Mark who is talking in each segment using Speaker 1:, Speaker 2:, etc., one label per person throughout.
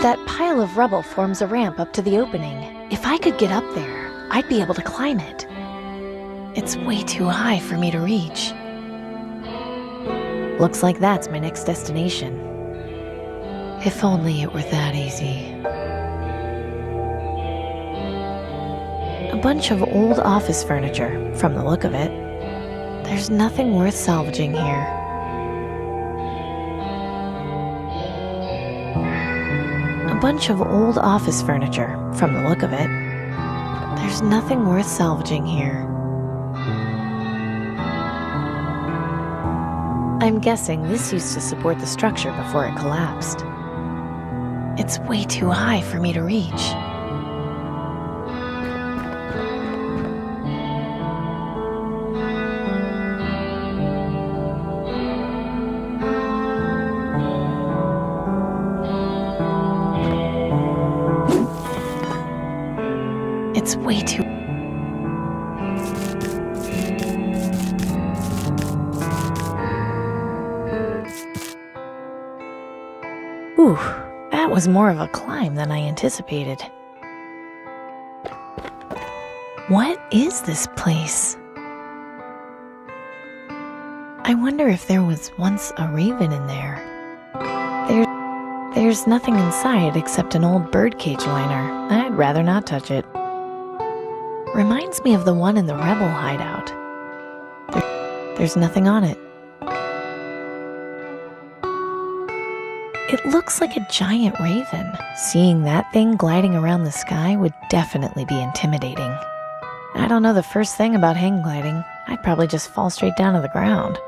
Speaker 1: That pile of rubble forms a ramp up to the opening. If I could get up there, I'd be able to climb it. It's way too high for me to reach. Looks like that's my next destination. If only it were that easy. A bunch of old office furniture, from the look of it. There's nothing worth salvaging here. A bunch of old office furniture, from the look of it. There's nothing worth salvaging here. I'm guessing this used to support the structure before it collapsed. It's way too high for me to reach. It's way too... Ooh, that was more of a climb than I anticipated. What is this place? I wonder if there was once a raven in there. There's nothing inside except an old birdcage liner. I'd rather not touch it. Reminds me of the one in the rebel hideout. There's nothing on it. It looks like a giant raven. Seeing that thing gliding around the sky would definitely be intimidating. I don't know the first thing about hang gliding. I'd probably just fall straight down to the ground.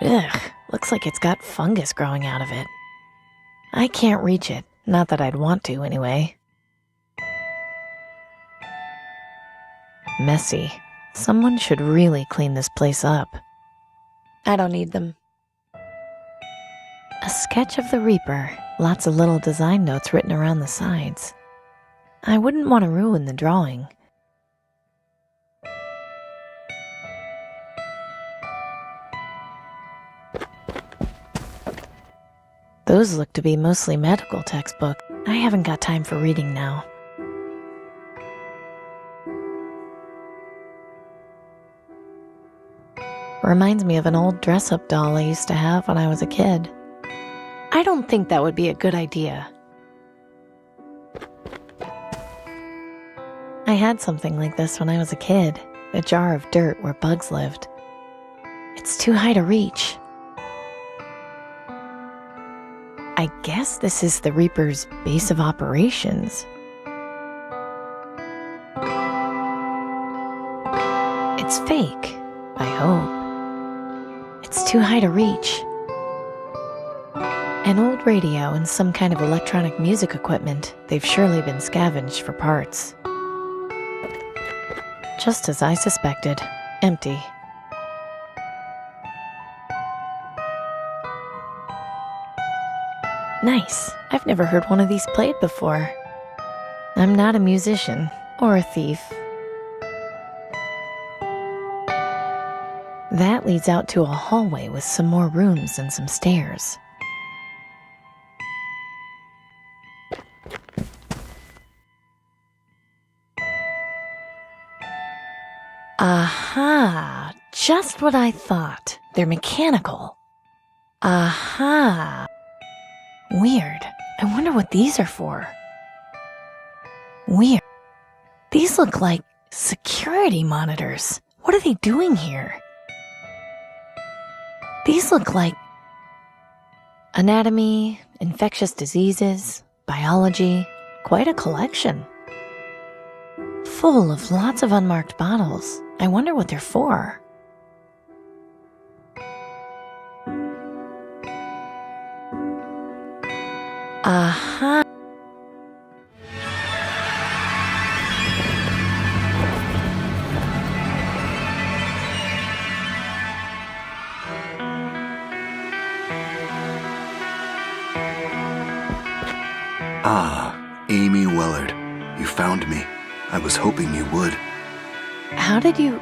Speaker 1: Ugh, looks like it's got fungus growing out of it. I can't reach it, not that I'd want to anyway. Messy. Someone should really clean this place up. I don't need them. A sketch of the Reaper, lots of little design notes written around the sides. I wouldn't want to ruin the drawing. Those look to be mostly medical textbook. I haven't got time for reading now. Reminds me of an old dress-up doll I used to have when I was a kid. I don't think that would be a good idea. I had something like this when I was a kid, a jar of dirt where bugs lived. It's too high to reach. I guess this is the Reaper's base of operations. It's fake, I hope. It's too high to reach. An old radio and some kind of electronic music equipment. They've surely been scavenged for parts. Just as I suspected, empty. Nice. I've never heard one of these played before. I'm not a musician or a thief. That leads out to a hallway with some more rooms and some stairs. Aha! Just what I thought. They're mechanical. Aha! Weird. I wonder what these are for. Weird. These look like security monitors. What are they doing here? These look like anatomy, infectious diseases, biology, quite a collection. Full of lots of unmarked bottles. I wonder what they're for. Aha!
Speaker 2: Ah, Amy Uollard, you found me. I was hoping you would.
Speaker 1: How did you...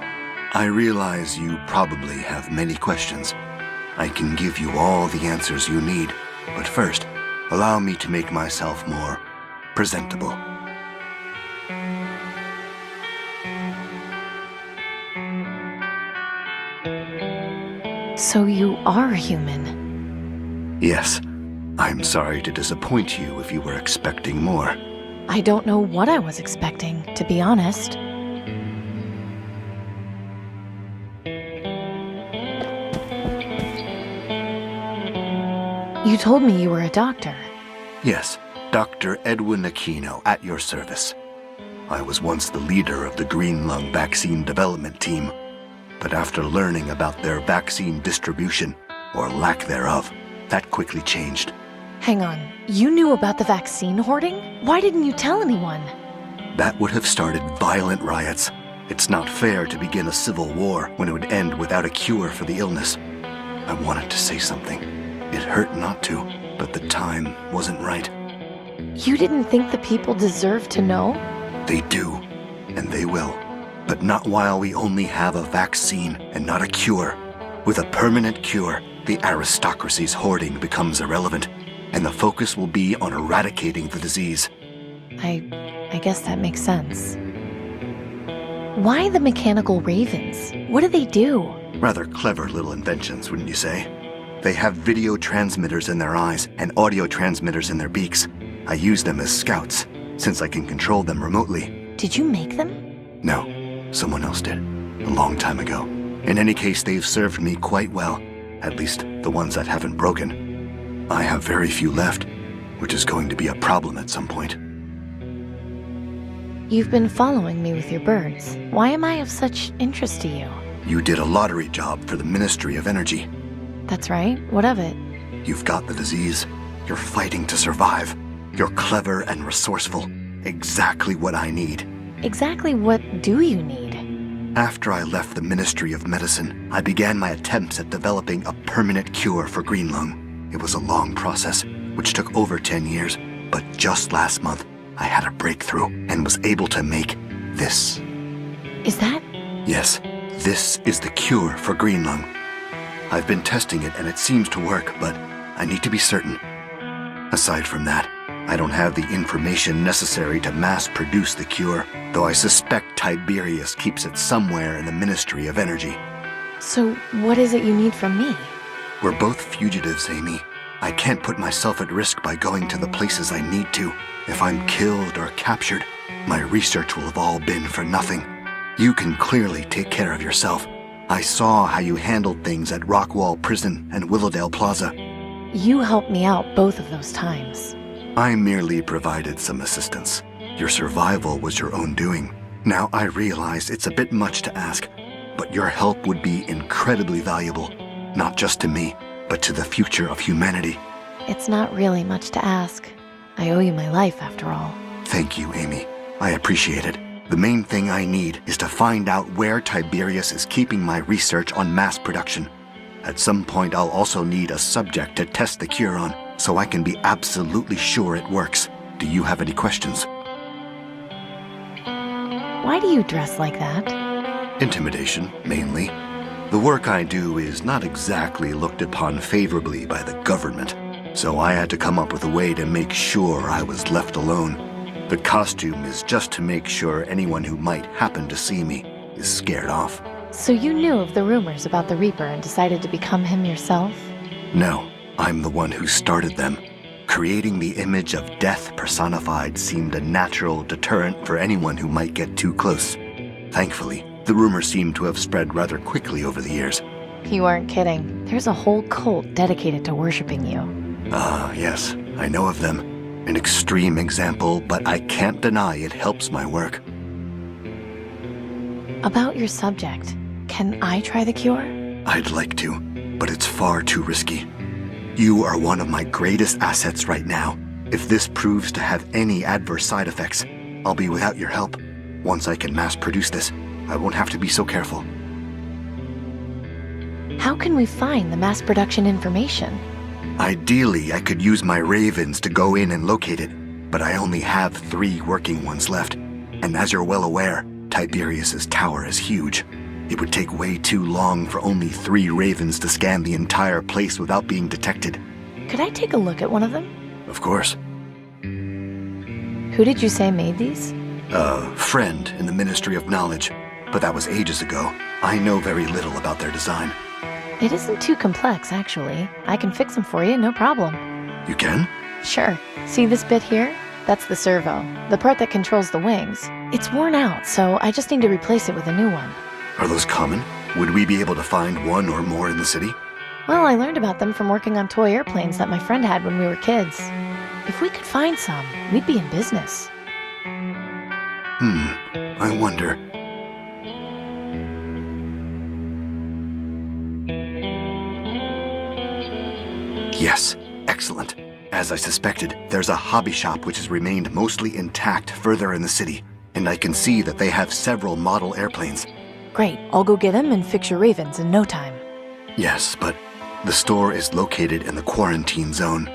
Speaker 2: I realize you probably have many questions. I can give you all the answers you need, but first, allow me to make myself more presentable.
Speaker 1: So you are human?
Speaker 2: Yes. I'm sorry to disappoint you if you were expecting more.
Speaker 1: I don't know what I was expecting, to be honest. You told me you were a doctor.
Speaker 2: Yes, Dr. Edwin Aquino, at your service. I was once the leader of the green lung vaccine development team, but after learning about their vaccine distribution, or lack thereof, that quickly changed.
Speaker 1: Hang on, you knew about the vaccine hoarding? Why didn't you tell anyone?
Speaker 2: That would have started violent riots. It's not fair to begin a civil war when it would end without a cure for the illness. I wanted to say something. It hurt not to, but the time wasn't right.
Speaker 1: You didn't think the people deserved to know?
Speaker 2: They do, and they will. But not while we only have a vaccine and not a cure. With a permanent cure, the aristocracy's hoarding becomes irrelevant, and the focus will be on eradicating the disease.
Speaker 1: I guess that makes sense. Why the mechanical ravens? What do they do?
Speaker 2: Rather clever little inventions, wouldn't you say? They have video transmitters in their eyes and audio transmitters in their beaks. I use them as scouts, since I can control them remotely.
Speaker 1: Did you make them?
Speaker 2: No, someone else did, a long time ago. In any case, they've served me quite well, at least the ones that haven't broken. I have very few left, which is going to be a problem at some point.
Speaker 1: You've been following me with your birds. Why am I of such interest to you?
Speaker 2: You did a lottery job for the Ministry of Energy.
Speaker 1: That's right. What of it?
Speaker 2: You've got the disease. You're fighting to survive. You're clever and resourceful. Exactly what I need.
Speaker 1: Exactly what do you need?
Speaker 2: After I left the Ministry of Medicine, I began my attempts at developing a permanent cure for green lung. It was a long process, which took over 10 years, but just last month, I had a breakthrough and was able to make this.
Speaker 1: Is that?
Speaker 2: Yes, this is the cure for green lung. I've been testing it and it seems to work, but I need to be certain. Aside from that, I don't have the information necessary to mass produce the cure, though I suspect Tiberius keeps it somewhere in the Ministry of Energy.
Speaker 1: So what is it you need from me?
Speaker 2: We're both fugitives, Amy. I can't put myself at risk by going to the places I need to. If I'm killed or captured, my research will have all been for nothing. You can clearly take care of yourself. I saw how you handled things at Rockwall Prison and Willowdale Plaza.
Speaker 1: You helped me out both of those times.
Speaker 2: I merely provided some assistance. Your survival was your own doing. Now I realize it's a bit much to ask, but your help would be incredibly valuable, not just to me, but to the future of humanity.
Speaker 1: It's not really much to ask. I owe you my life, after all.
Speaker 2: Thank you, Amy. I appreciate it. The main thing I need is to find out where Tiberius is keeping my research on mass production. At some point, I'll also need a subject to test the cure on, so I can be absolutely sure it works. Do you have any questions?
Speaker 1: Why do you dress like that?
Speaker 2: Intimidation, mainly. The work I do is not exactly looked upon favorably by the government, so I had to come up with a way to make sure I was left alone. The costume is just to make sure anyone who might happen to see me is scared off.
Speaker 1: So you knew of the rumors about the Reaper and decided to become him yourself?
Speaker 2: No, I'm the one who started them. Creating the image of death personified seemed a natural deterrent for anyone who might get too close. Thankfully, the rumors seem to have spread rather quickly over the years.
Speaker 1: You aren't kidding. There's a whole cult dedicated to worshipping you.
Speaker 2: Ah, yes, I know of them. An extreme example, but I can't deny it helps my work.
Speaker 1: About your subject, can I try the cure?
Speaker 2: I'd like to, but it's far too risky. You are one of my greatest assets right now. If this proves to have any adverse side effects, I'll be without your help. Once I can mass produce this, I won't have to be so careful.
Speaker 1: How can we find the mass production information?
Speaker 2: Ideally, I could use my ravens to go in and locate it, but I only have 3 working ones left. And as you're well aware, Tiberius's tower is huge. It would take way too long for only 3 ravens to scan the entire place without being detected.
Speaker 1: Could I take a look at one of them?
Speaker 2: Of course.
Speaker 1: Who did you say made these?
Speaker 2: A friend in the Ministry of Knowledge, but that was ages ago. I know very little about their design.
Speaker 1: It isn't too complex, actually. I can fix them for you, no problem.
Speaker 2: You can?
Speaker 1: Sure. See this bit here? That's the servo, the part that controls the wings. It's worn out, so I just need to replace it with a new one.
Speaker 2: Are those common? Would we be able to find one or more in the city?
Speaker 1: Well, I learned about them from working on toy airplanes that my friend had when we were kids. If we could find some, we'd be in business.
Speaker 2: I wonder. Yes, excellent. As I suspected, there's a hobby shop which has remained mostly intact further in the city, and I can see that they have several model airplanes.
Speaker 1: Great, I'll go get them and fix your ravens in no time.
Speaker 2: Yes, but the store is located in the quarantine zone.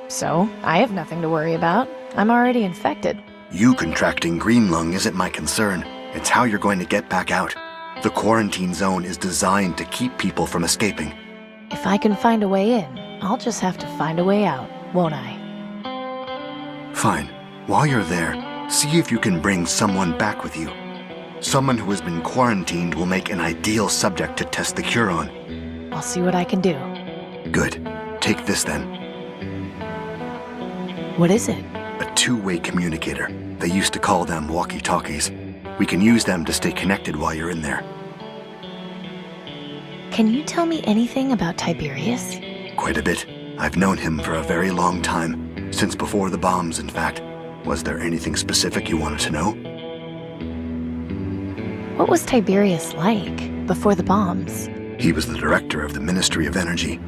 Speaker 1: So, I have nothing to worry about. I'm already infected.
Speaker 2: You contracting green lung isn't my concern. It's how you're going to get back out. The quarantine zone is designed to keep people from escaping.
Speaker 1: If I can find a way in, I'll just have to find a way out, won't I?
Speaker 2: Fine. While you're there, see if you can bring someone back with you. Someone who has been quarantined will make an ideal subject to test the cure on.
Speaker 1: I'll see what I can do.
Speaker 2: Good. Take this then.
Speaker 1: What is it?
Speaker 2: A two-way communicator. They used to call them walkie-talkies. We can use them to stay connected while you're in there.
Speaker 1: Can you tell me anything about Tiberius?
Speaker 2: Quite a bit. I've known him for a very long time. Since before the bombs, in fact. Was there anything specific you wanted to know?
Speaker 1: What was Tiberius like before the bombs?
Speaker 2: He was the director of the Ministry of Energy.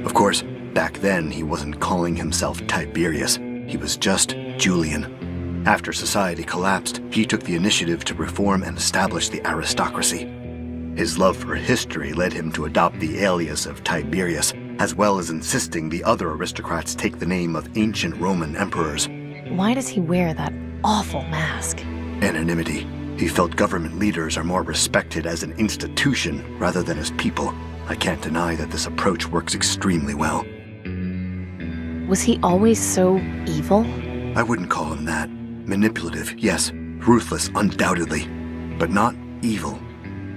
Speaker 2: Of course, back then he wasn't calling himself Tiberius. He was just Julian. After society collapsed, he took the initiative to reform and establish the aristocracy. His love for history led him to adopt the alias of Tiberius, as well as insisting the other aristocrats take the name of ancient Roman emperors.
Speaker 1: Why does he wear that awful mask?
Speaker 2: Anonymity. He felt government leaders are more respected as an institution rather than as people. I can't deny that this approach works extremely well.
Speaker 1: Was he always so evil?
Speaker 2: I wouldn't call him that. Manipulative, yes. Ruthless, undoubtedly. But not evil.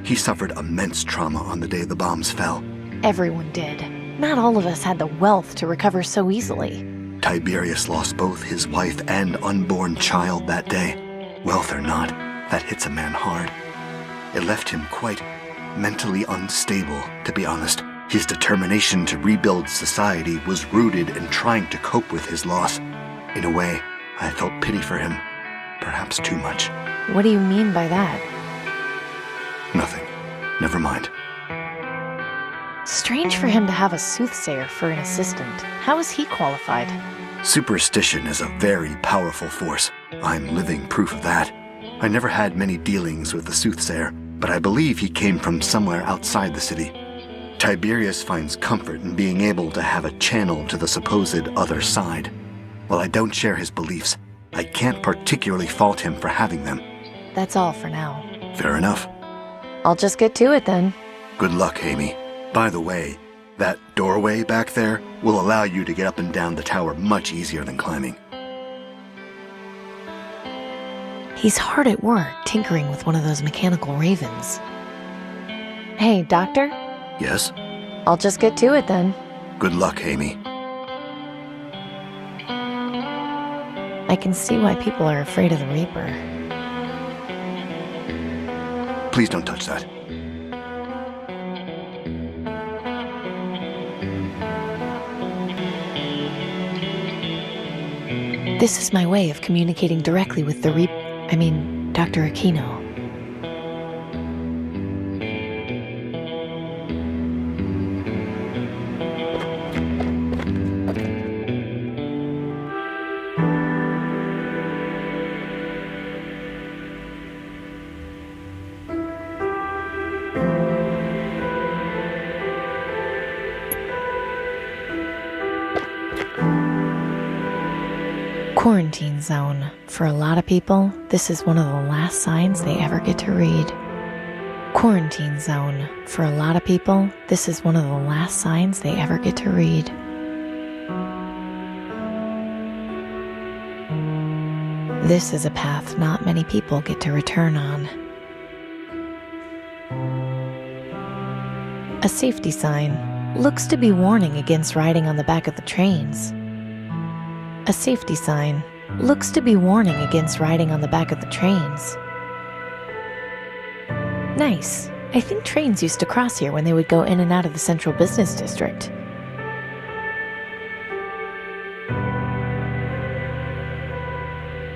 Speaker 2: He suffered immense trauma on the day the bombs fell.
Speaker 1: Everyone did. Not all of us had the wealth to recover so easily.
Speaker 2: Tiberius lost both his wife and unborn child that day. Wealth or not, that hits a man hard. It left him quite mentally unstable, to be honest. His determination to rebuild society was rooted in trying to cope with his loss. In a way, I felt pity for him. Perhaps too much.
Speaker 1: What do you mean by that?
Speaker 2: Nothing. Never mind.
Speaker 1: Strange for him to have a soothsayer for an assistant. How is he qualified?
Speaker 2: Superstition is a very powerful force. I'm living proof of that. I never had many dealings with the soothsayer, but I believe he came from somewhere outside the city. Tiberius finds comfort in being able to have a channel to the supposed other side. While I don't share his beliefs, I can't particularly fault him for having them.
Speaker 1: That's all for now.
Speaker 2: Fair enough.
Speaker 1: I'll just get to it then.
Speaker 2: Good luck, Amy. By the way, that doorway back there will allow you to get up and down the tower much easier than climbing.
Speaker 1: He's hard at work tinkering with one of those mechanical ravens. Hey, Doctor?
Speaker 2: Yes?
Speaker 1: I'll just get to it then.
Speaker 2: Good luck, Amy.
Speaker 1: I can see why people are afraid of the Reaper.
Speaker 2: Please don't touch that.
Speaker 1: This is my way of communicating directly with the Dr. Aquino. Quarantine zone. For a lot of people, this is one of the last signs they ever get to read. Quarantine zone. For a lot of people, this is one of the last signs they ever get to read. This is a path not many people get to return on. A safety sign. Looks to be warning against riding on the back of the trains. A safety sign. Looks to be warning against riding on the back of the trains. Nice. I think trains used to cross here when they would go in and out of the central business district.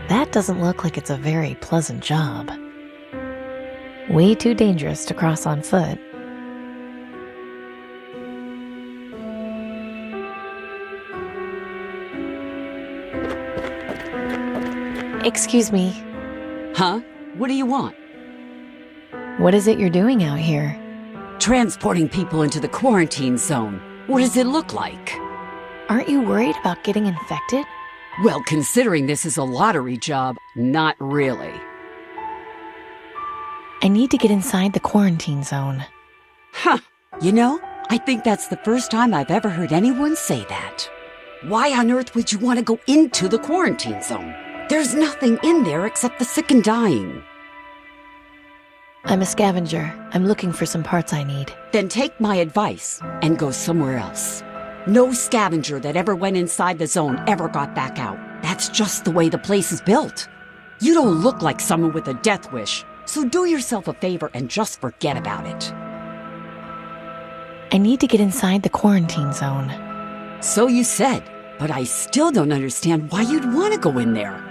Speaker 1: That doesn't look like it's a very pleasant job. Way too dangerous to cross on foot. Excuse me.
Speaker 3: Huh? What do you want?
Speaker 1: What is it you're doing out here?
Speaker 3: Transporting people into the quarantine zone. What does it look like?
Speaker 1: Aren't you worried about getting infected?
Speaker 3: Well, considering this is a lottery job, not really.
Speaker 1: I need to get inside the quarantine zone.
Speaker 3: Huh. You know, I think that's the first time I've ever heard anyone say that. Why on earth would you want to go into the quarantine zone? There's nothing in there except the sick and dying.
Speaker 1: I'm a scavenger. I'm looking for some parts I need.
Speaker 3: Then take my advice and go somewhere else. No scavenger that ever went inside the zone ever got back out. That's just the way the place is built. You don't look like someone with a death wish, so do yourself a favor and just forget about it.
Speaker 1: I need to get inside the quarantine zone.
Speaker 3: So you said, but I still don't understand why you'd want to go in there.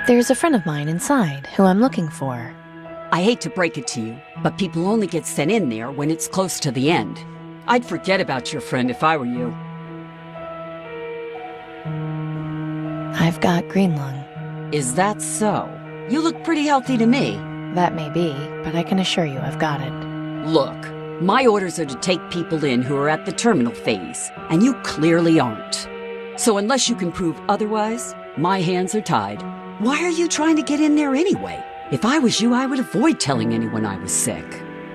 Speaker 1: There's a friend of mine inside who I'm looking for.
Speaker 3: I hate to break it to you, but people only get sent in there when it's close to the end. I'd forget about your friend if I were you.
Speaker 1: I've got green lung.
Speaker 3: Is that so? You look pretty healthy to me.
Speaker 1: That may be, but I can assure you I've got it.
Speaker 3: Look, my orders are to take people in who are at the terminal phase, and you clearly aren't. So unless you can prove otherwise, my hands are tied. Why are you trying to get in there anyway? If I was you, I would avoid telling anyone I was sick.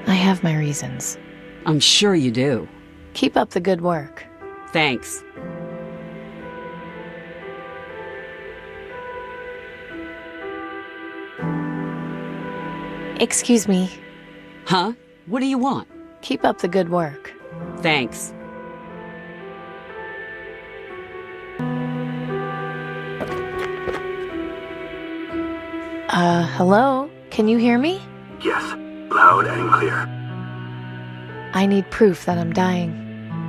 Speaker 1: I have my reasons.
Speaker 3: I'm sure you do.
Speaker 1: Keep up the good work.
Speaker 3: Thanks.
Speaker 1: Excuse me.
Speaker 3: Huh? What do you want?
Speaker 1: Keep up the good work.
Speaker 3: Thanks.
Speaker 1: Hello? Can you hear me?
Speaker 2: Yes, loud and clear.
Speaker 1: I need proof that I'm dying.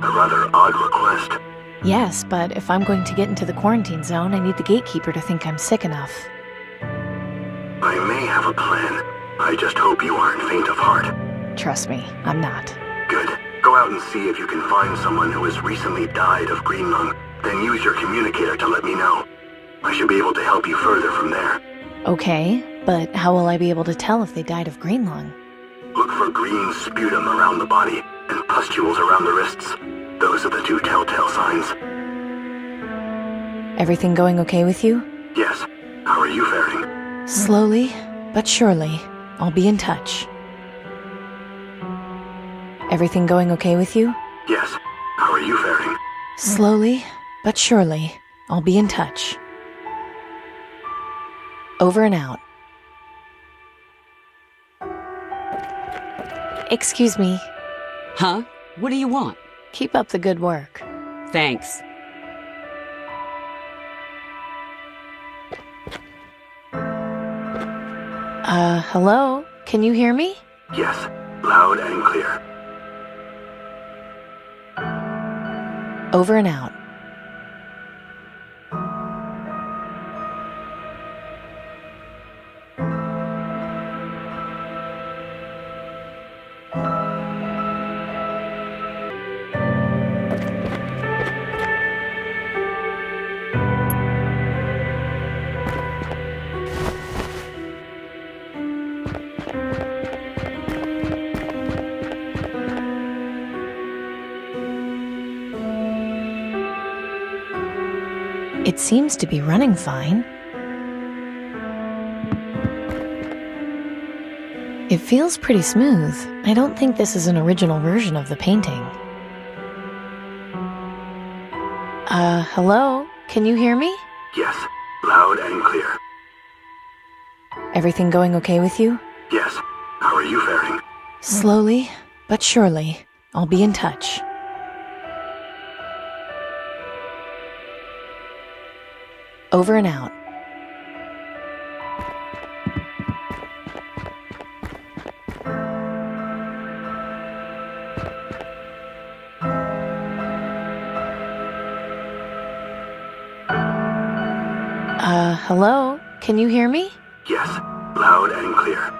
Speaker 2: A rather odd request.
Speaker 1: Yes, but if I'm going to get into the quarantine zone, I need the gatekeeper to think I'm sick enough.
Speaker 2: I may have a plan. I just hope you aren't faint of heart.
Speaker 1: Trust me, I'm not.
Speaker 2: Good. Go out and see if you can find someone who has recently died of green lung. Then use your communicator to let me know. I should be able to help you further from there.
Speaker 1: Okay, but how will I be able to tell if they died of green lung?
Speaker 2: Look for green sputum around the body and pustules around the wrists. Those are the two telltale signs.
Speaker 1: Everything going okay with you?
Speaker 2: Yes. How are you faring?
Speaker 1: Slowly, but surely, I'll be in touch. Everything going okay with you?
Speaker 2: Yes. How are you faring?
Speaker 1: Slowly, but surely, I'll be in touch. Over and out. Excuse me.
Speaker 3: Huh? What do you want?
Speaker 1: Keep up the good work.
Speaker 3: Thanks.
Speaker 1: Hello? Can you hear me?
Speaker 2: Yes. Loud and clear.
Speaker 1: Over and out. seems to be running fine. It feels pretty smooth. I don't think this is an original version of the painting. Hello? Can you hear me?
Speaker 2: Yes, loud and clear.
Speaker 1: Everything going okay with you?
Speaker 2: Yes. How are you faring?
Speaker 1: Slowly, but surely, I'll be in touch. Over and out. Hello? Can you hear me?
Speaker 2: Yes, loud and clear.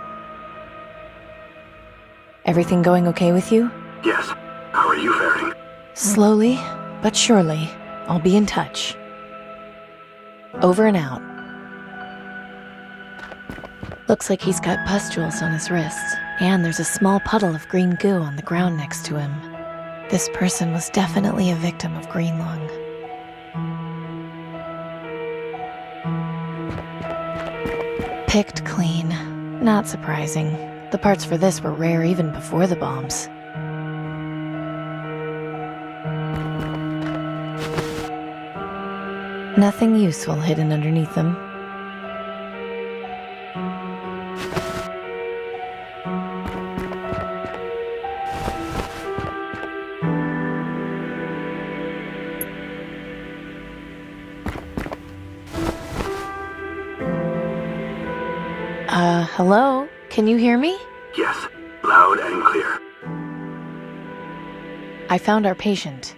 Speaker 1: Everything going okay with you?
Speaker 2: Yes. How are you faring?
Speaker 1: Slowly, but surely, I'll be in touch. Over and out. Looks like he's got pustules on his wrists, and there's a small puddle of green goo on the ground next to him. This person was definitely a victim of green lung. Picked clean. Not surprising. The parts for this were rare even before the bombs. Nothing useful hidden underneath them. Hello? Can you hear me?
Speaker 2: Yes, loud and clear.
Speaker 1: I found our patient.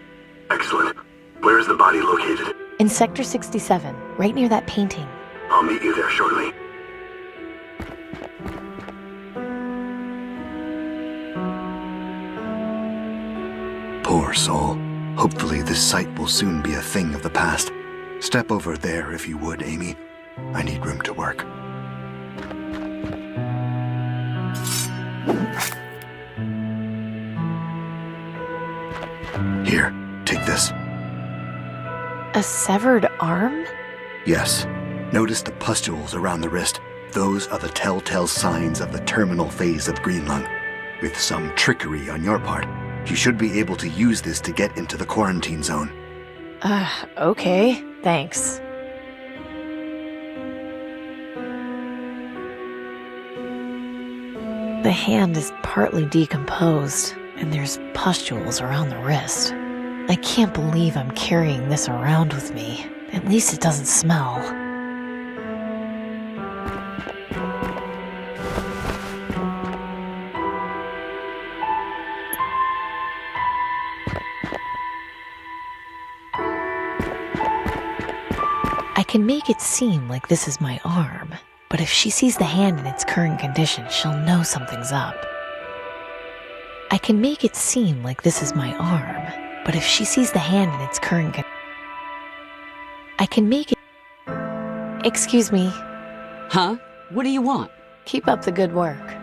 Speaker 2: Excellent. Where is the body located?
Speaker 1: In Sector 67, right near that painting.
Speaker 2: I'll meet you there shortly. Poor soul. Hopefully this sight will soon be a thing of the past. Step over there if you would, Amy. I need room to work. Here, take this.
Speaker 1: A severed arm?
Speaker 2: Yes. Notice the pustules around the wrist. Those are the telltale signs of the terminal phase of green lung. With some trickery on your part, you should be able to use this to get into the quarantine zone.
Speaker 1: Okay. Thanks. The hand is partly decomposed, and there's pustules around the wrist. I can't believe I'm carrying this around with me. At least it doesn't smell. I can make it seem like this is my arm, but if she sees the hand in its current condition, she'll know something's up. I can make it seem like this is my arm, but if she sees the hand in its current condition, I can make it... Excuse me.
Speaker 3: Huh? What do you want?
Speaker 1: Keep up the good work.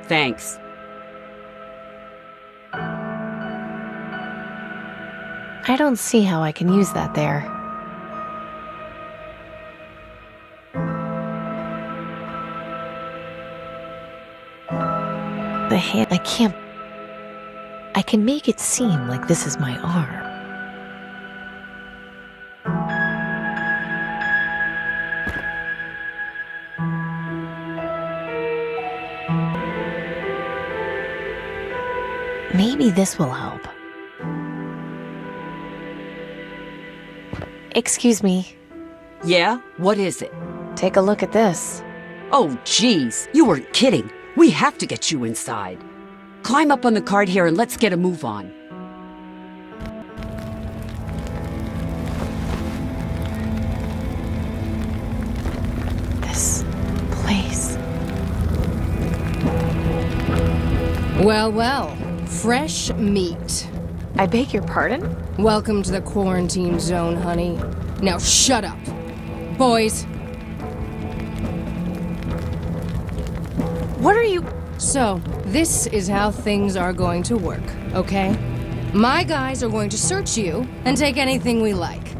Speaker 3: Thanks.
Speaker 1: I don't see how I can use that there. The hand... I can make it seem like this is my arm. Maybe this will help. Excuse me.
Speaker 3: Yeah? What is it?
Speaker 1: Take a look at this.
Speaker 3: Oh, geez. You weren't kidding. We have to get you inside. Climb up on the cart here and let's get a move on.
Speaker 1: This place.
Speaker 4: Well, well. Fresh meat.
Speaker 1: I beg your pardon?
Speaker 4: Welcome to the quarantine zone, honey. Now shut up. Boys.
Speaker 1: What are you...
Speaker 4: So, this is how things are going to work, okay? My guys are going to search you and take anything we like.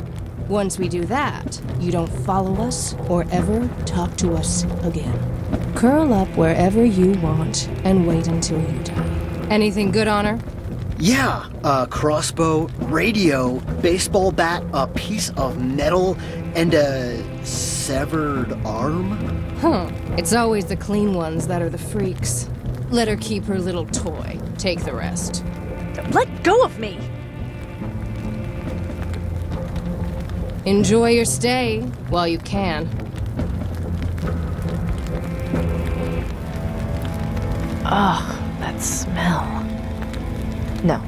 Speaker 4: Once we do that, you don't follow us or ever talk to us again. Curl up wherever you want and wait until you die. Anything good on her?
Speaker 5: Yeah, a crossbow, radio, baseball bat, a piece of metal, and a severed arm?
Speaker 4: Huh. It's always the clean ones that are the freaks. Let her keep her little toy. Take the rest.
Speaker 1: Let go of me!
Speaker 4: Enjoy your stay while you can.
Speaker 1: Ugh, that smell. No.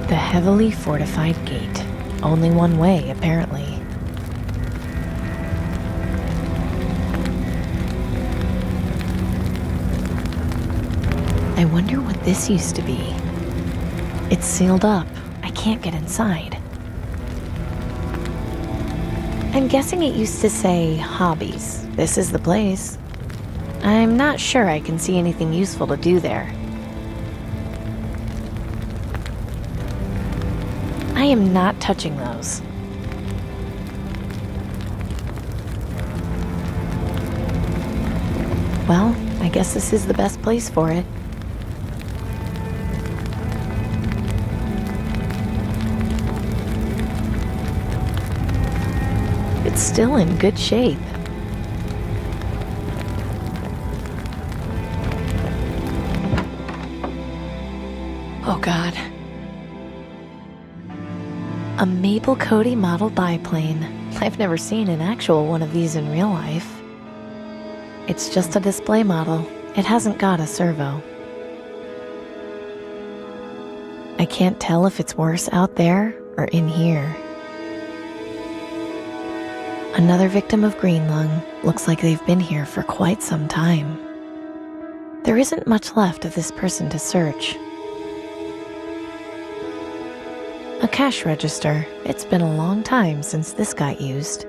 Speaker 1: The heavily fortified gate. Only one way, apparently. I wonder what this used to be. It's sealed up. I can't get inside. I'm guessing it used to say hobbies. This is the place. I'm not sure I can see anything useful to do there. I am not touching those. Well, I guess this is the best place for it. It's still in good shape. Oh God. A Mabel Cody model biplane. I've never seen an actual one of these in real life. It's just a display model. It hasn't got a servo. I can't tell if it's worse out there or in here. Another victim of green lung. Looks like they've been here for quite some time. There isn't much left of this person to search. A cash register. It's been a long time since this got used.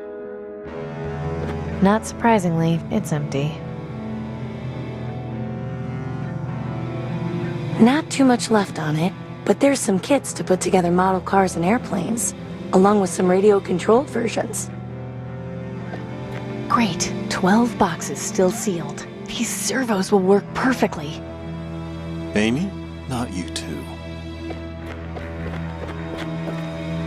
Speaker 1: Not surprisingly, it's empty. Not too much left on it, but there's some kits to put together model cars and airplanes, along with some radio-controlled versions. Great, 12 boxes still sealed. These servos will work perfectly.
Speaker 6: Amy, not you too.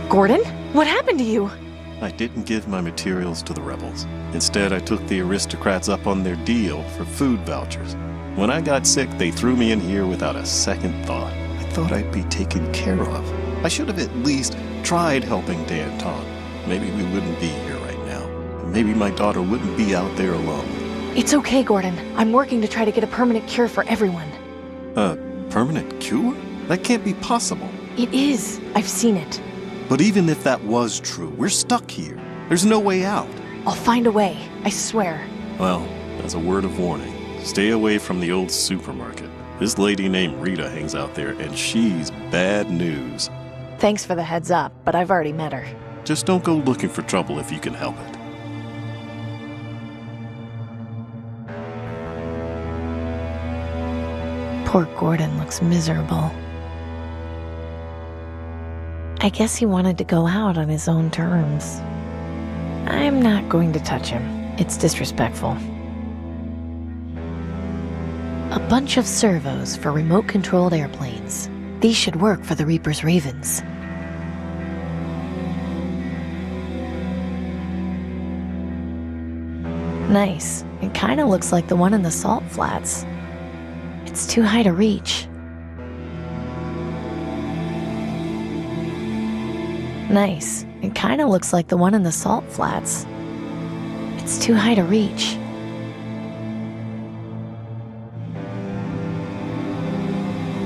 Speaker 1: Gordon, what happened to you?
Speaker 6: I didn't give my materials to the rebels. Instead, I took the aristocrats up on their deal for food vouchers. When I got sick, they threw me in here without a second thought. I thought I'd be taken care of. I should have at least tried helping Danton. Maybe we wouldn't be here right now. Maybe my daughter wouldn't be out there alone.
Speaker 1: It's okay, Gordon. I'm working to try to get a permanent cure for everyone.
Speaker 6: A permanent cure? That can't be possible.
Speaker 1: It is. I've seen it.
Speaker 6: But even if that was true, we're stuck here. There's no way out.
Speaker 1: I'll find a way. I swear.
Speaker 6: Well, as a word of warning, stay away from the old supermarket. This lady named Rita hangs out there, and she's bad news.
Speaker 1: Thanks for the heads up, but I've already met her.
Speaker 6: Just don't go looking for trouble if you can help it.
Speaker 1: Poor Gordon looks miserable. I guess he wanted to go out on his own terms. I'm not going to touch him. It's disrespectful. A bunch of servos for remote-controlled airplanes. These should work for the Reaper's Ravens. Nice. It kind of looks like the one in the salt flats. It's too high to reach. Nice. It kind of looks like the one in the salt flats. It's too high to reach.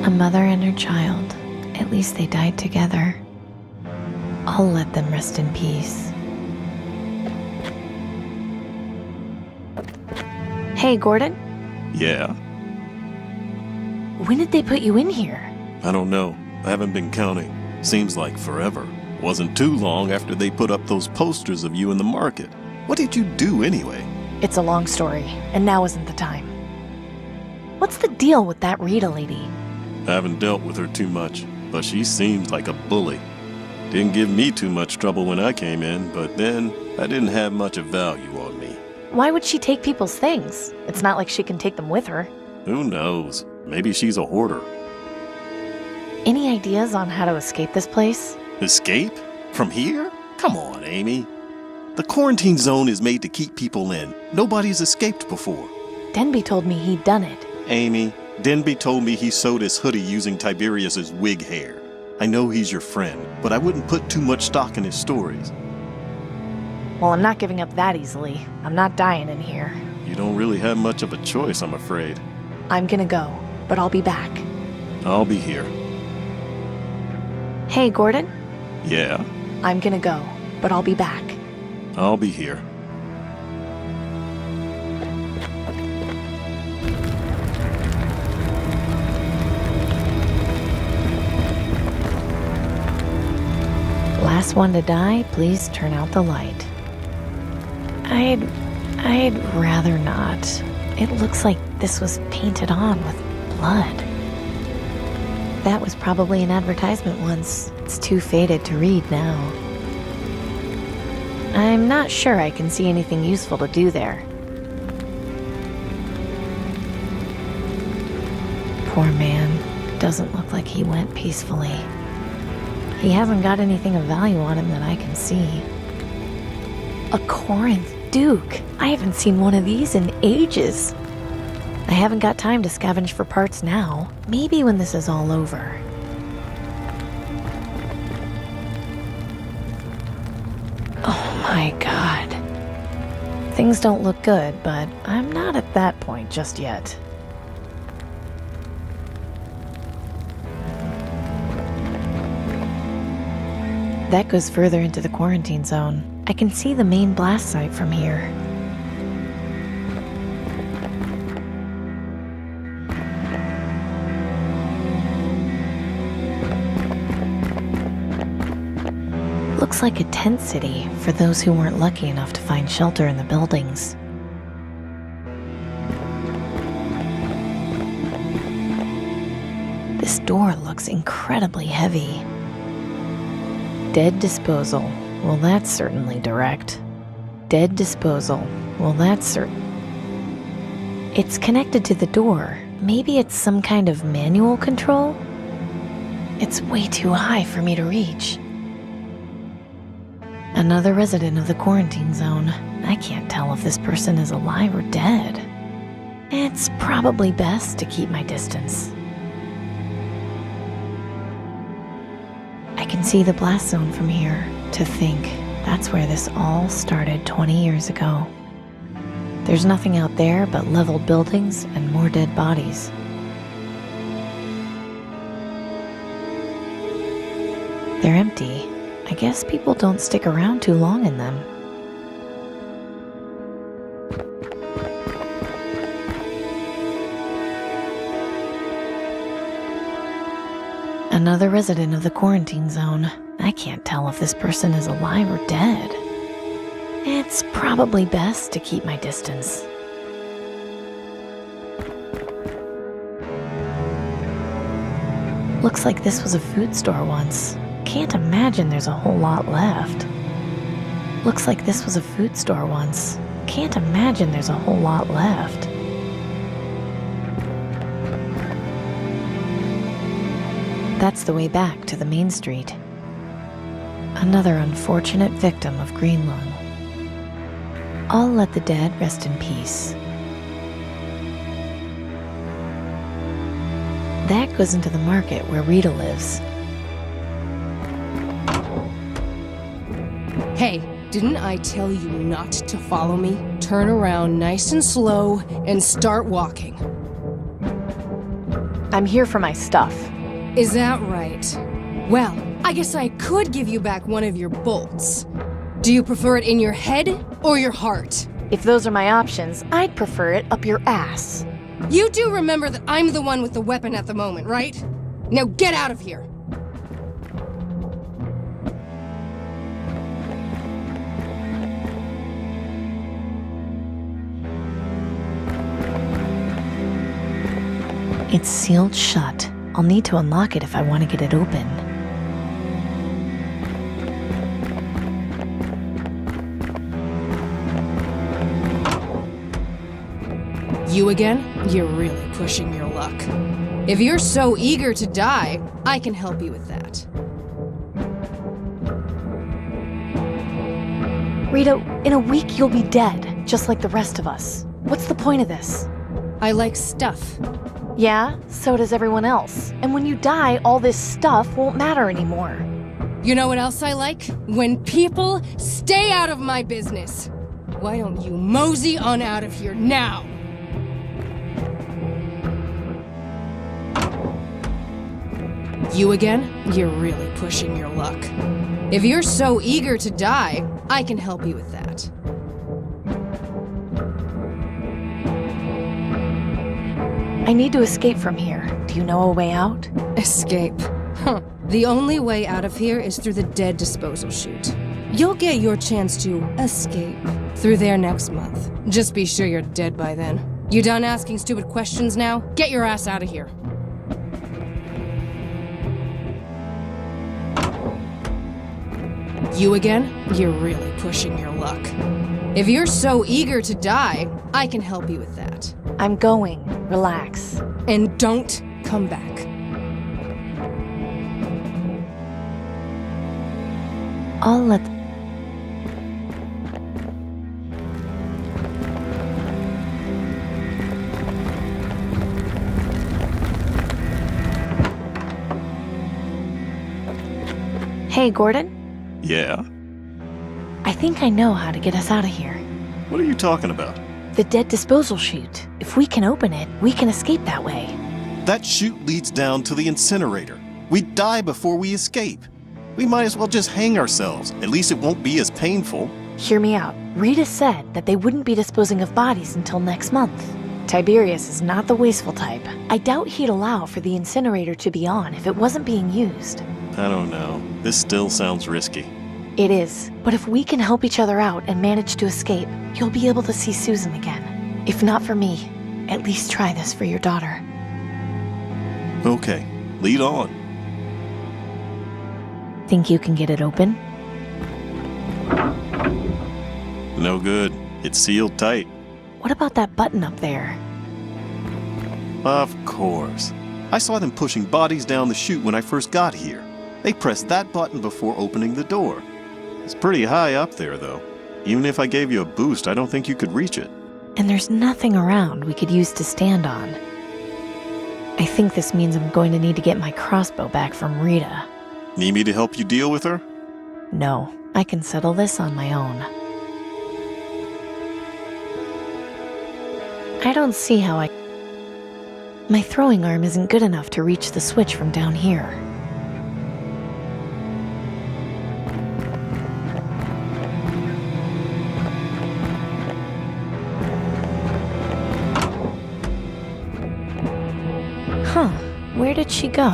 Speaker 1: A mother and her child. At least they died together. I'll let them rest in peace. Hey, Gordon?
Speaker 6: Yeah?
Speaker 1: When did they put you in here?
Speaker 6: I don't know. I haven't been counting. Seems like forever. Wasn't too long after they put up those posters of you in the market. What did you do anyway?
Speaker 1: It's a long story, and now isn't the time. What's the deal with that Rita lady?
Speaker 6: I haven't dealt with her too much, but she seems like a bully. Didn't give me too much trouble when I came in, but then I didn't have much of value on me.
Speaker 1: Why would she take people's things? It's not like she can take them with her.
Speaker 6: Who knows? Maybe she's a hoarder.
Speaker 1: Any ideas on how to escape this place?
Speaker 6: Escape? From here? Come on, Amy. The quarantine zone is made to keep people in. Nobody's escaped before.
Speaker 1: Denby told me he'd done it.
Speaker 6: Amy, Denby told me he sewed his hoodie using Tiberius's wig hair. I know he's your friend, but I wouldn't put too much stock in his stories.
Speaker 1: Well, I'm not giving up that easily. I'm not dying in here.
Speaker 6: You don't really have much of a choice, I'm afraid.
Speaker 1: I'm gonna go, but I'll be back.
Speaker 6: I'll be here.
Speaker 1: Hey, Gordon?
Speaker 6: Yeah?
Speaker 1: I'm gonna go, but I'll be back.
Speaker 6: I'll be here.
Speaker 1: Last one to die, please turn out the light. I'd rather not. It looks like this was painted on with blood. That was probably an advertisement once. It's too faded to read now. I'm not sure I can see anything useful to do there. Poor man. Doesn't look like he went peacefully. He hasn't got anything of value on him that I can see. A Corinth Duke. I haven't seen one of these in ages. I haven't got time to scavenge for parts now. Maybe when this is all over. Oh my god. Things don't look good, but I'm not at that point just yet. That goes further into the quarantine zone. I can see the main blast site from here. Looks like a tent city for those who weren't lucky enough to find shelter in the buildings. This door looks incredibly heavy. Dead disposal. Well, that's certainly direct. Dead disposal. Well, that's certain. It's connected to the door. Maybe it's some kind of manual control? It's way too high for me to reach. Another resident of the quarantine zone. I can't tell if this person is alive or dead. It's probably best to keep my distance. I can see the blast zone from here. To think, that's where this all started 20 years ago. There's nothing out there but leveled buildings and more dead bodies. They're empty. I guess people don't stick around too long in them. Another resident of the quarantine zone. I can't tell if this person is alive or dead. It's probably best to keep my distance. Looks like this was a food store once. Can't imagine there's a whole lot left. Looks like this was a food store once. Can't imagine there's a whole lot left. That's the way back to the main street. Another unfortunate victim of green lung. I'll let the dead rest in peace. That goes into the market where Rita lives.
Speaker 4: Hey, didn't I tell you not to follow me? Turn around nice and slow and start walking.
Speaker 1: I'm here for my stuff.
Speaker 4: Is that right? Well, I guess I could give you back one of your bolts. Do you prefer it in your head or your heart?
Speaker 1: If those are my options, I'd prefer it up your ass.
Speaker 4: You do remember that I'm the one with the weapon at the moment, right? Now get out of here!
Speaker 1: It's sealed shut. I'll need to unlock it if I want to get it open.
Speaker 4: You again? You're really pushing your luck. If you're so eager to die, I can help you with that.
Speaker 1: Rita, in a week you'll be dead, just like the rest of us. What's the point of this?
Speaker 4: I like stuff.
Speaker 1: Yeah, so does everyone else. And when you die, all this stuff won't matter anymore.
Speaker 4: You know what else I like? When people stay out of my business. Why don't you mosey on out of here now? You again? You're really pushing your luck. If you're so eager to die, I can help you with that.
Speaker 1: I need to escape from here. Do you know a way out?
Speaker 4: Escape. Huh. The only way out of here is through the dead disposal chute. You'll get your chance to escape through there next month. Just be sure you're dead by then. You done asking stupid questions now? Get your ass out of here. You again? You're really pushing your luck. If you're so eager to die, I can help you with that.
Speaker 1: I'm going. Relax.
Speaker 4: And don't come back.
Speaker 1: I'll let... Hey, Gordon?
Speaker 6: Yeah?
Speaker 1: I think I know how to get us out of here.
Speaker 6: What are you talking about?
Speaker 1: The dead disposal chute. If we can open it, we can escape that way.
Speaker 6: That chute leads down to the incinerator. We'd die before we escape. We might as well just hang ourselves. At least it won't be as painful.
Speaker 1: Hear me out. Rita said that they wouldn't be disposing of bodies until next month. Tiberius is not the wasteful type. I doubt he'd allow for the incinerator to be on if it wasn't being used.
Speaker 6: I don't know. This still sounds risky.
Speaker 1: It is, but if we can help each other out and manage to escape, you'll be able to see Susan again. If not for me, at least try this for your daughter.
Speaker 6: Okay, lead on.
Speaker 1: Think you can get it open?
Speaker 6: No good. It's sealed tight.
Speaker 1: What about that button up there?
Speaker 6: Of course. I saw them pushing bodies down the chute when I first got here. They pressed that button before opening the door. It's pretty high up there, though. Even if I gave you a boost, I don't think you could reach it.
Speaker 1: And there's nothing around we could use to stand on. I think this means I'm going to need to get my crossbow back from Rita.
Speaker 6: Need me to help you deal with her?
Speaker 1: No, I can settle this on my own. I don't see how My throwing arm isn't good enough to reach the switch from down here. Huh, where did she go?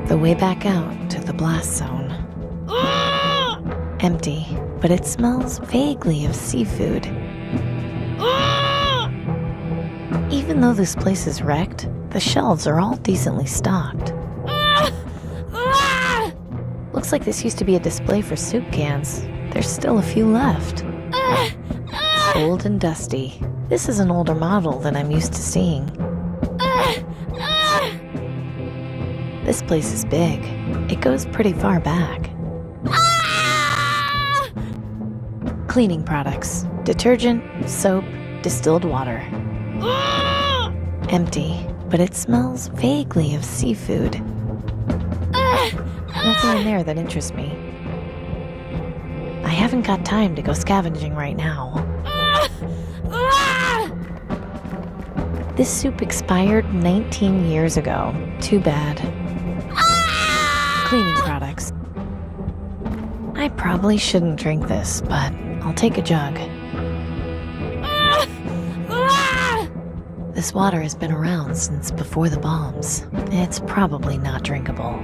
Speaker 1: The way back out to the blast zone. Empty, but it smells vaguely of seafood. Even though this place is wrecked, the shelves are all decently stocked. Looks like this used to be a display for soup cans. There's still a few left. Old and dusty. This is an older model than I'm used to seeing. This place is big. It goes pretty far back. Cleaning products. Detergent, soap, distilled water. Empty, but it smells vaguely of seafood. Nothing in there that interests me. I haven't got time to go scavenging right now. This soup expired 19 years ago. Too bad. Cleaning products. I probably shouldn't drink this, but I'll take a jug. This water has been around since before the bombs. It's probably not drinkable.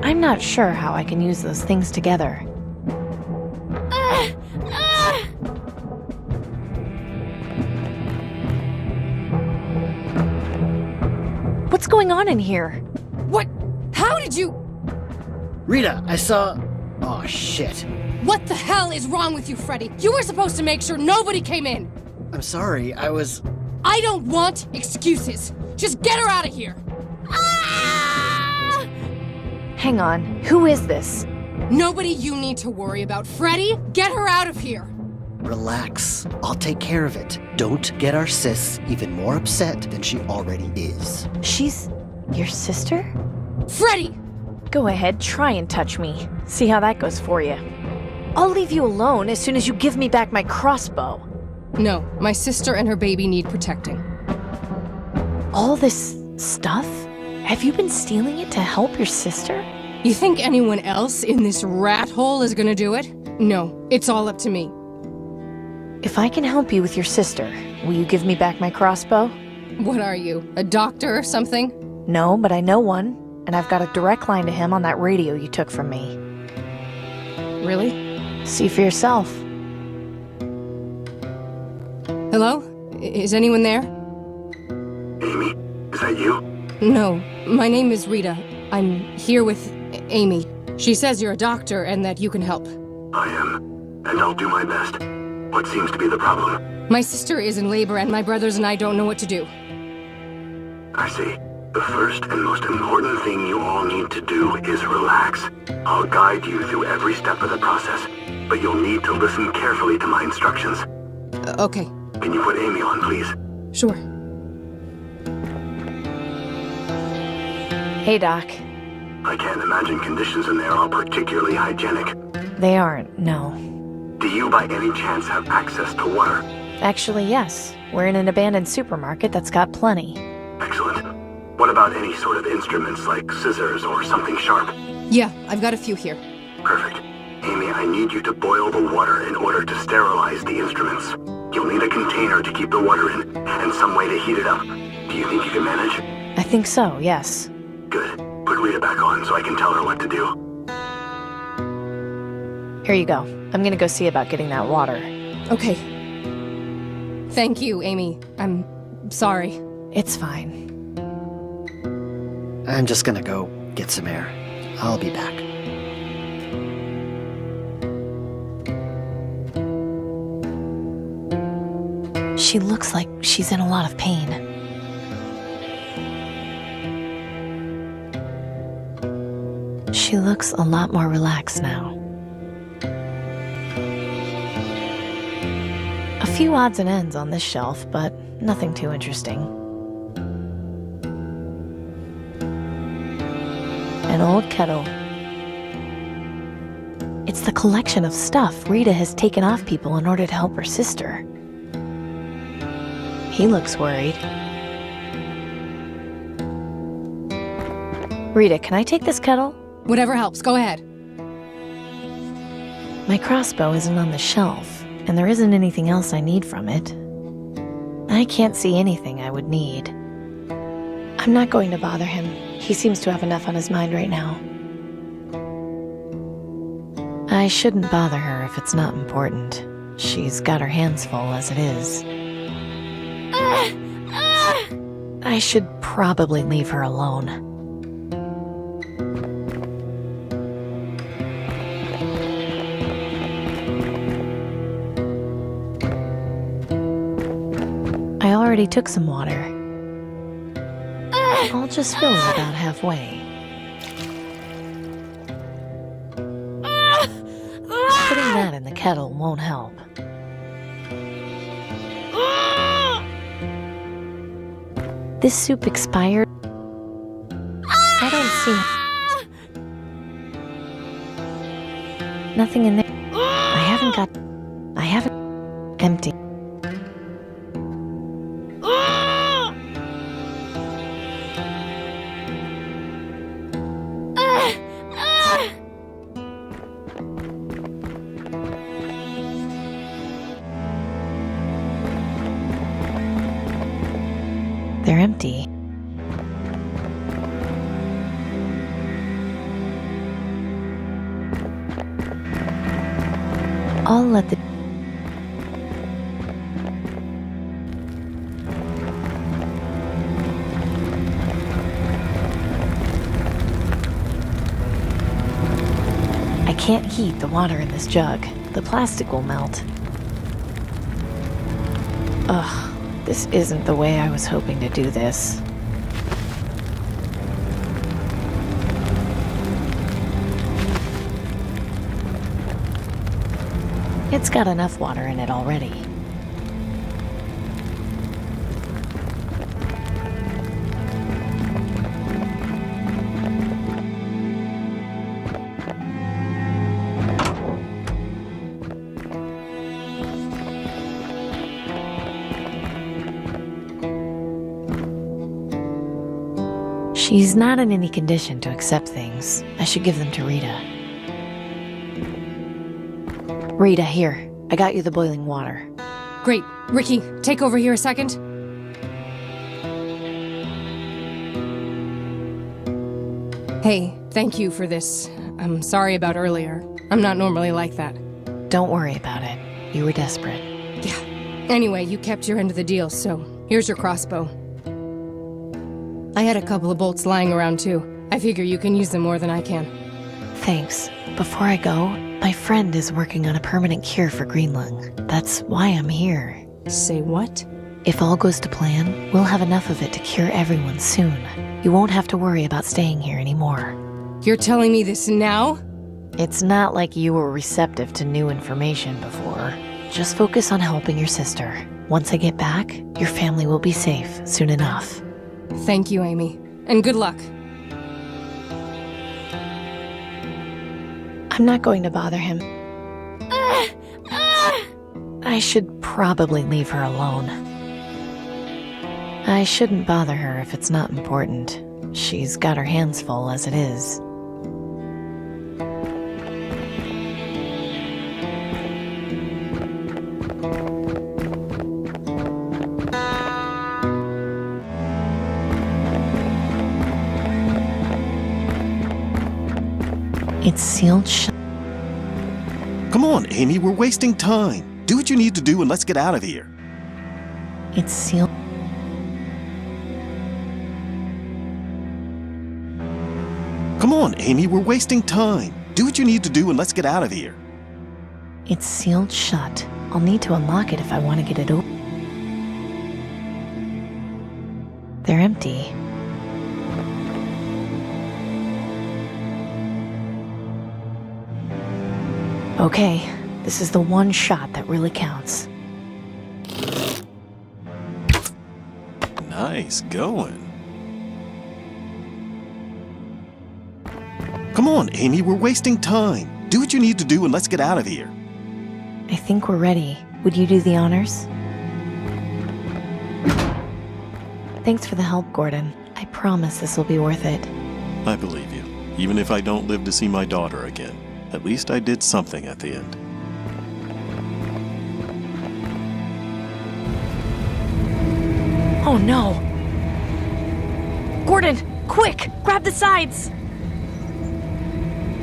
Speaker 1: I'm not sure how I can use those things together. What's going on in here?
Speaker 4: What? How did you...
Speaker 5: Rita, I saw... Oh, shit.
Speaker 4: What the hell is wrong with you, Freddy? You were supposed to make sure nobody came in!
Speaker 5: I'm sorry, I was...
Speaker 4: I don't want excuses! Just get her out of here! Ah!
Speaker 1: Hang on, who is this?
Speaker 4: Nobody you need to worry about. Freddy, get her out of here!
Speaker 5: Relax. I'll take care of it. Don't get our sis even more upset than she already is.
Speaker 1: She's your sister?
Speaker 4: Freddy!
Speaker 1: Go ahead, try and touch me. See how that goes for you. I'll leave you alone as soon as you give me back my crossbow.
Speaker 4: No, my sister and her baby need protecting.
Speaker 1: All this stuff? Have you been stealing it to help your sister?
Speaker 4: You think anyone else in this rat hole is gonna do it? No, it's all up to me.
Speaker 1: If I can help you with your sister, will you give me back my crossbow?
Speaker 4: What are you, a doctor or something?
Speaker 1: No, but I know one, and I've got a direct line to him on that radio you took from me.
Speaker 4: Really?
Speaker 1: See for yourself.
Speaker 4: Hello? Is anyone there?
Speaker 2: Amy, is that you?
Speaker 4: No, my name is Rita. I'm here with Amy. She says you're a doctor and that you can help.
Speaker 2: I am, and I'll do my best. What seems to be the problem?
Speaker 4: My sister is in labor and my brothers and I don't know what to do.
Speaker 2: I see. The first and most important thing you all need to do is relax. I'll guide you through every step of the process, but you'll need to listen carefully to my instructions.
Speaker 4: Okay,
Speaker 2: Can you put Amy on, please?
Speaker 4: sure.
Speaker 1: Hey, Doc.
Speaker 2: I can't imagine conditions in there are particularly hygienic.
Speaker 1: They aren't, no.
Speaker 2: Do you by any chance have access to water?
Speaker 1: Actually, yes. We're in an abandoned supermarket that's got plenty.
Speaker 2: Excellent. What about any sort of instruments like scissors or something sharp?
Speaker 4: Yeah, I've got a few here.
Speaker 2: Perfect. Amy, I need you to boil the water in order to sterilize the instruments. You'll need a container to keep the water in, and some way to heat it up. Do you think you can manage?
Speaker 1: I think so, yes.
Speaker 2: Good. Put Rita back on so I can tell her what to do.
Speaker 1: Here you go. I'm gonna go see about getting that water.
Speaker 4: Okay. Thank you, Amy. I'm sorry.
Speaker 1: It's fine.
Speaker 5: I'm just gonna go get some air. I'll be back.
Speaker 1: She looks like she's in a lot of pain. She looks a lot more relaxed now. A few odds and ends on this shelf, but nothing too interesting. An old kettle. It's the collection of stuff Rita has taken off people in order to help her sister. He looks worried. Rita, can I take this kettle?
Speaker 4: Whatever helps, go ahead.
Speaker 1: My crossbow isn't on the shelf, and there isn't anything else I need from it. I can't see anything I would need. I'm not going to bother him. He seems to have enough on his mind right now. I shouldn't bother her if it's not important. She's got her hands full as it is. I should probably leave her alone. I already took some water. I'll just fill it about halfway. Putting that in the kettle won't help. This soup expired. I don't see nothing in there. I haven't empty. They're empty. I'll let the... can't heat the water in this jug. The plastic will melt. Ugh, this isn't the way I was hoping to do this. It's got enough water in it already. She's not in any condition to accept things. I should give them to Rita. Rita, here. I got you the boiling water.
Speaker 4: Great. Ricky, take over here a second. Hey, thank you for this. I'm sorry about earlier. I'm not normally like that.
Speaker 1: Don't worry about it. You were desperate.
Speaker 4: Yeah. Anyway, you kept your end of the deal, so here's your crossbow. I had a couple of bolts lying around too. I figure you can use them more than I can.
Speaker 1: Thanks. Before I go, my friend is working on a permanent cure for green lung. That's why I'm here.
Speaker 4: Say what?
Speaker 1: If all goes to plan, we'll have enough of it to cure everyone soon. You won't have to worry about staying here anymore.
Speaker 4: You're telling me this now?
Speaker 1: It's not like you were receptive to new information before. Just focus on helping your sister. Once I get back, your family will be safe soon enough.
Speaker 4: Thank you, Amy. And good luck.
Speaker 1: I'm not going to bother him. I should probably leave her alone. I shouldn't bother her if it's not important. She's got her hands full as it is. It's sealed shut.
Speaker 6: Come on, Amy, we're wasting time. Do what you need to do and let's get out of here.
Speaker 1: It's sealed.
Speaker 6: Come on, Amy, we're wasting time. Do what you need to do and let's get out of here.
Speaker 1: It's sealed shut. I'll need to unlock it if I want to get it open. They're empty. Okay, this is the one shot that really counts.
Speaker 6: Nice going. Come on, Amy, we're wasting time. Do what you need to do and let's get out of here.
Speaker 1: I think we're ready. Would you do the honors? Thanks for the help, Gordon. I promise this will be worth it.
Speaker 6: I believe you, even if I don't live to see my daughter again. At least I did something at the end.
Speaker 1: Oh no! Gordon, quick! Grab the sides!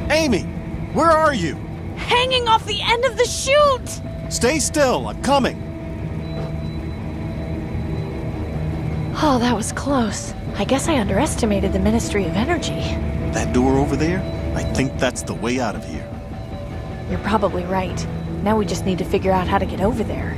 Speaker 6: Amy, where are you?
Speaker 1: Hanging off the end of the chute!
Speaker 6: Stay still, I'm coming.
Speaker 1: Oh, that was close. I guess I underestimated the Ministry of Energy.
Speaker 6: That door over there? I think that's the way out of here.
Speaker 1: You're probably right. Now we just need to figure out how to get over there.